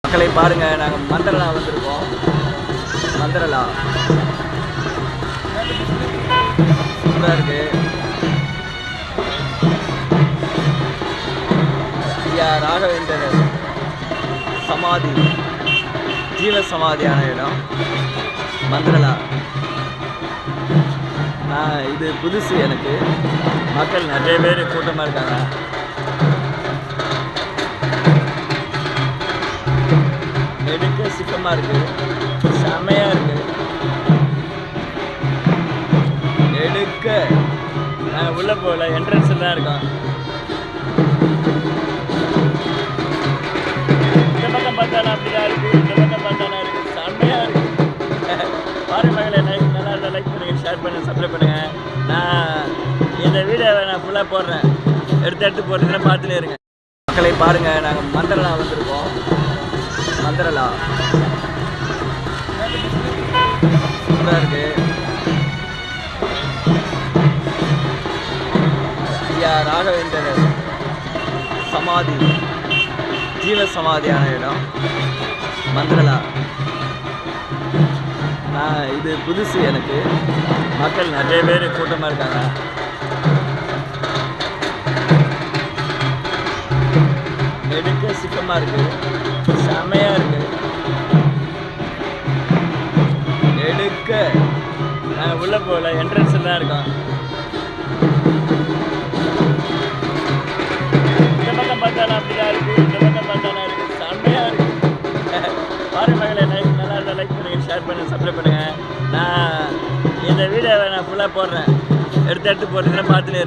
மக்களை பாருங்க, நாங்கள் மந்திரலா வந்திருக்கோம். மந்திரலா சூப்பராக இருக்கு. ஐயா ராகவேந்தர் சமாதி, ஜீவ சமாதியான இடம் மந்திரலா. இது புதுசு எனக்கு. மக்கள் நிறைய பேர் கூட்டமாக இருக்காங்க. எடுக்க சிக்கமாக இருக்குது, செம்மையாக இருக்குது. எடுக்க நாங்கள் உள்ளே போகல, என்ட்ரன்ஸில் தான் இருக்கோம். இந்த பக்கம் பார்த்தாலும் அப்படிதான் இருக்குது, இந்த பக்கம் பார்த்தாலும் இருக்குது, செம்மையாக இருக்குது. பாருங்க மகளே, லைக் நல்லா இருந்தால் லைக் பண்ணுங்கள், ஷேர் பண்ணுங்கள், சப்ஸ்கிரைப் பண்ணுங்கள். நான் இந்த வீடியோவை நான் ஃபுல்லாக போடுறேன், எடுத்து போடுறதுன்னா பார்த்துட்டே இருங்க. மக்களை பாருங்கள், நாங்கள் மந்திரலா வந்திருக்கோம். மந்திரலா சூப்பராக இருக்கு. ஐயா ராகவேந்தர் சமாதி, ஜீவ சமாதியான இடம் மந்திரலா. இது புதுசு எனக்கு. மக்கள் நிறைய பேர் கூட்டமாக இருக்காங்க. எடுக்க சிக்கமாக இருக்குது, செம்மையாக இருக்குது. எடுக்க நாங்கள் உள்ளே போகல, என்ட்ரன்ஸில் தான் இருக்கோம். இந்த பக்கம் பார்த்தாலும் அப்படிதான் இருக்குது, இந்த பக்கம் பார்த்தாலும் இருக்குது, செம்மையாக இருக்குது. பாருங்க மகளே, லைக் நல்லா இருந்தால் லைக் பண்ணுங்கள், ஷேர் பண்ணுங்கள், சப்ஸ்கிரைப் பண்ணுங்கள். நான் இந்த வீடியோவை நான் ஃபுல்லாக போடுறேன், எடுத்து போடுறதுன்னா பார்த்துட்டே இருங்க.